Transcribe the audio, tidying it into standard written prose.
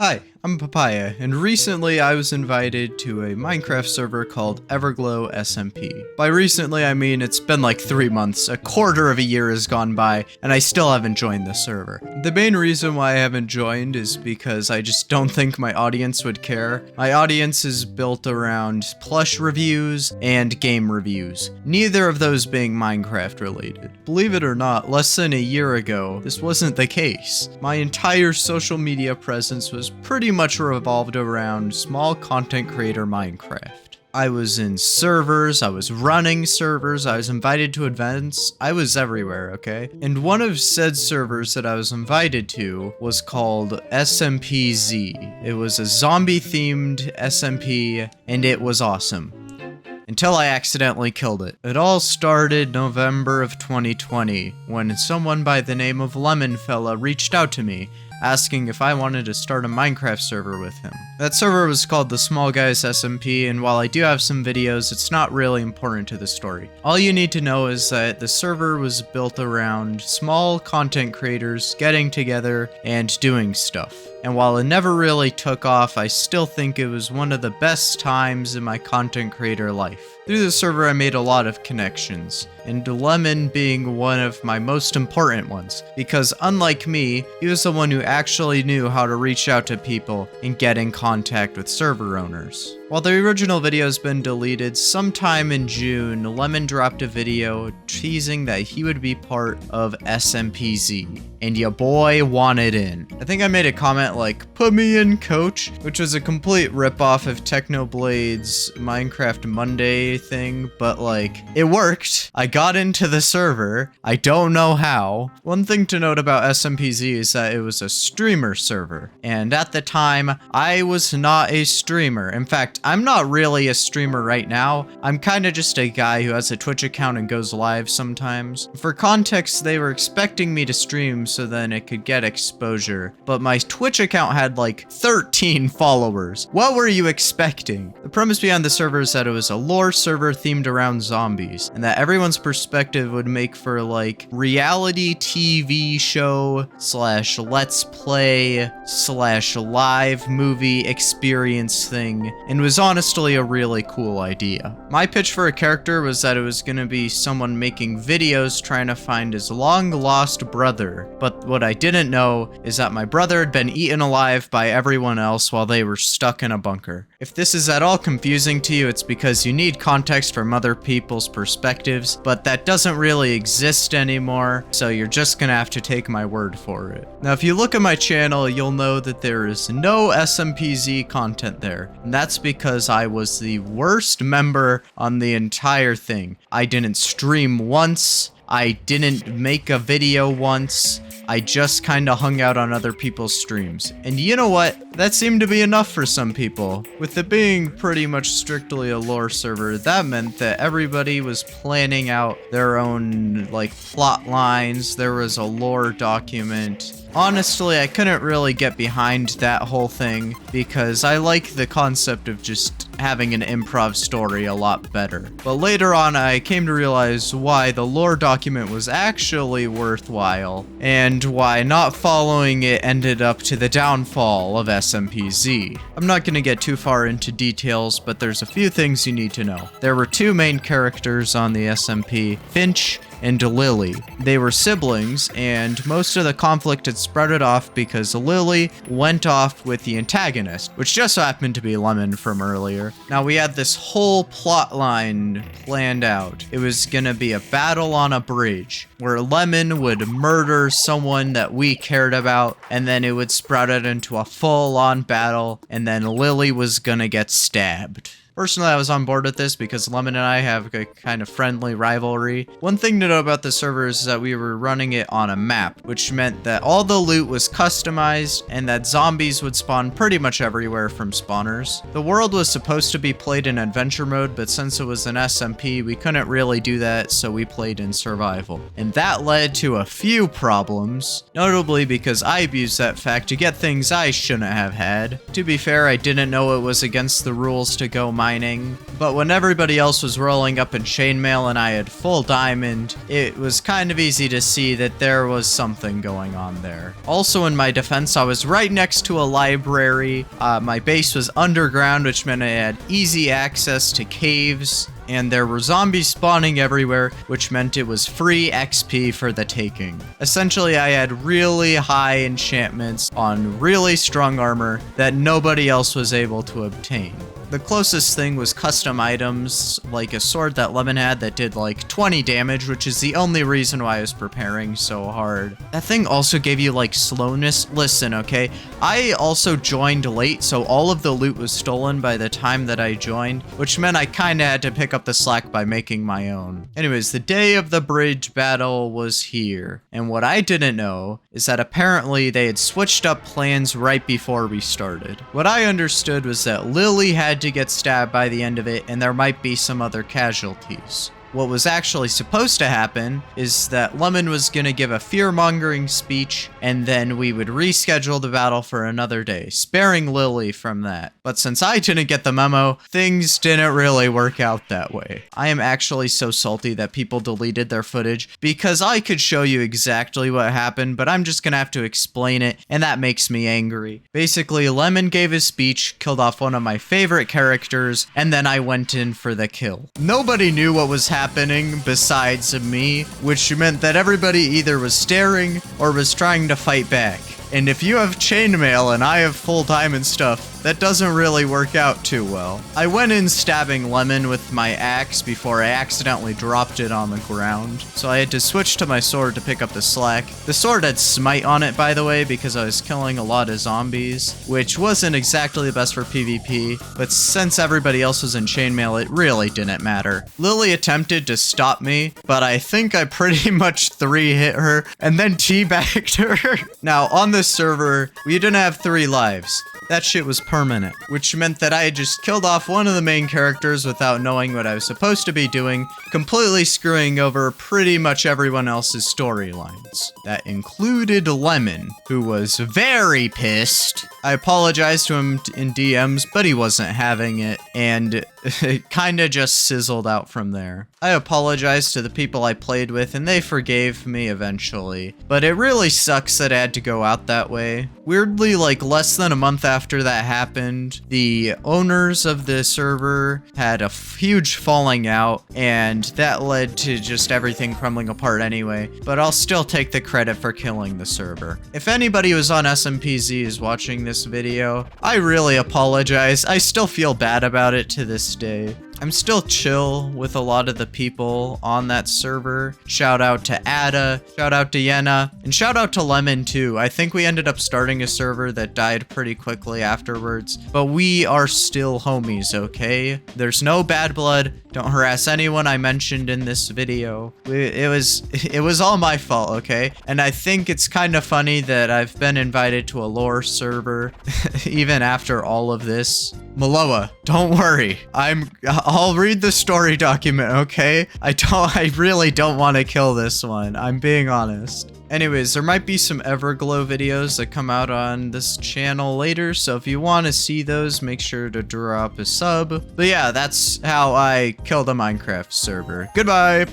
Hi, I'm Papaya, and recently I was invited to a Minecraft server called Everglow SMP. By recently, I mean it's been like 3 months, a quarter of a year has gone by, and I still haven't joined the server. The main reason why I haven't joined is because I just don't think my audience would care. My audience is built around plush reviews and game reviews, neither of those being Minecraft related. Believe it or not, less than a year ago, this wasn't the case. My entire social media presence was pretty much revolved around small content creator Minecraft. I was in servers, I was running servers, I was invited to events, I was everywhere, okay? And one of said servers that I was invited to was called SMPZ. It was a zombie-themed SMP, and it was awesome. Until I accidentally killed it. It all started November of 2020, when someone by the name of Lemonfella reached out to me, asking if I wanted to start a Minecraft server with him. That server was called the Small Guys SMP, and while I do have some videos, it's not really important to the story. All you need to know is that the server was built around small content creators getting together and doing stuff. And while it never really took off, I still think it was one of the best times in my content creator life. Through the server, I made a lot of connections, and Lemon being one of my most important ones, because unlike me, he was the one who actually knew how to reach out to people and get in contact with server owners. While the original video has been deleted, sometime in June, Lemon dropped a video teasing that he would be part of SMPZ, and ya boy wanted in. I think I made a comment like, "Put me in, coach," which was a complete ripoff of Technoblade's Minecraft Monday thing, but like, it worked. I got into the server. I don't know how. One thing to note about SMPZ is that it was a streamer server, and at the time, I was not a streamer. In fact, I'm not really a streamer right now. I'm kinda just a guy who has a Twitch account and goes live sometimes. For context, they were expecting me to stream so then it could get exposure, but my Twitch account had like 13 followers. What were you expecting? The premise behind the server is that it was a lore server themed around zombies, and that everyone's perspective would make for like reality TV show / let's play / live movie experience thing, and was honestly a really cool idea. My pitch for a character was that it was gonna be someone making videos trying to find his long lost brother, but what I didn't know is that my brother had been eaten alive by everyone else while they were stuck in a bunker. If this is at all confusing to you, it's because you need context from other people's perspectives, but that doesn't really exist anymore, so you're just gonna have to take my word for it. Now, if you look at my channel, you'll know that there is no SMPZ content there, and that's because I was the worst member on the entire thing. I didn't stream once, I didn't make a video once, I just kinda hung out on other people's streams. And you know what? That seemed to be enough for some people. With it being pretty much strictly a lore server, that meant that everybody was planning out their own, like, plot lines. There was a lore document. Honestly, I couldn't really get behind that whole thing because I like the concept of just having an improv story a lot better. But later on, I came to realize why the lore document was actually worthwhile, and why not following it ended up to the downfall of SMPZ. I'm not gonna get too far into details, but there's a few things you need to know. There were two main characters on the SMP, Finch and Lily. They were siblings, and most of the conflict had spread off because Lily went off with the antagonist, which just so happened to be Lemon from earlier. Now, we had this whole plot line planned out. It was gonna be a battle on a bridge, where Lemon would murder someone that we cared about, and then it would sprout out into a full-on battle, and then Lily was gonna get stabbed. Personally, I was on board with this because Lemon and I have a kind of friendly rivalry. One thing to know about the server is that we were running it on a map, which meant that all the loot was customized and that zombies would spawn pretty much everywhere from spawners. The world was supposed to be played in adventure mode, but since it was an SMP, we couldn't really do that, so we played in survival. And that led to a few problems, notably because I abused that fact to get things I shouldn't have had. To be fair, I didn't know it was against the rules to go mine mining, but when everybody else was rolling up in chainmail and I had full diamond, it was kind of easy to see that there was something going on there. Also, in my defense, I was right next to a library. My base was underground, which meant I had easy access to caves, and there were zombies spawning everywhere, which meant it was free XP for the taking. Essentially, I had really high enchantments on really strong armor that nobody else was able to obtain. The closest thing was custom items, like a sword that Lemon had that did like 20 damage, which is the only reason why I was preparing so hard. That thing also gave you like slowness. Listen, okay? I also joined late, so all of the loot was stolen by the time that I joined, which meant I kinda had to pick up the slack by making my own. Anyways, the day of the bridge battle was here, and what I didn't know is that apparently they had switched up plans right before we started. What I understood was that Lily had to get stabbed by the end of it, and there might be some other casualties. What was actually supposed to happen is that Lemon was gonna give a fear-mongering speech, and then we would reschedule the battle for another day, sparing Lily from that. But since I didn't get the memo, things didn't really work out that way. I am actually so salty that people deleted their footage, because I could show you exactly what happened, but I'm just gonna have to explain it, and that makes me angry. Basically, Lemon gave his speech, killed off one of my favorite characters, and then I went in for the kill. Nobody knew what was happening besides me, which meant that everybody either was staring or was trying to fight back. And if you have chainmail and I have full diamond stuff, that doesn't really work out too well. I went in stabbing Lemon with my axe before I accidentally dropped it on the ground, so I had to switch to my sword to pick up the slack. The sword had smite on it, by the way, because I was killing a lot of zombies, which wasn't exactly the best for PvP, but since everybody else was in chainmail, it really didn't matter. Lily attempted to stop me, but I think I pretty much 3-hit her and then teabagged her. Now, on this server, we didn't have 3 lives. That shit was permanent, which meant that I had just killed off one of the main characters without knowing what I was supposed to be doing, completely screwing over pretty much everyone else's storylines. That included Lemon, who was very pissed. I apologized to him in DMs, but he wasn't having it, and it kinda just sizzled out from there. I apologized to the people I played with, and they forgave me eventually, but it really sucks that it had to go out that way. Weirdly, like less than a month after that happened, the owners of the server had a huge falling out, and that led to just everything crumbling apart anyway, but I'll still take the credit for killing the server. If anybody who's on SMPZ is watching this video, I really apologize. I still feel bad about it to this day. I'm still chill with a lot of the people on that server. Shout out to Ada, shout out to Yenna, and shout out to Lemon too. I think we ended up starting a server that died pretty quickly afterwards, but we are still homies, okay? There's no bad blood. Don't harass anyone I mentioned in this video. It was all my fault, okay? And I think it's kind of funny that I've been invited to a lore server even after all of this. Maloa, don't worry. I'll read the story document, okay? I really don't want to kill this one. I'm being honest. Anyways, there might be some Everglow videos that come out on this channel later, so if you want to see those, make sure to drop a sub. But yeah, that's how I killed a Minecraft server. Goodbye!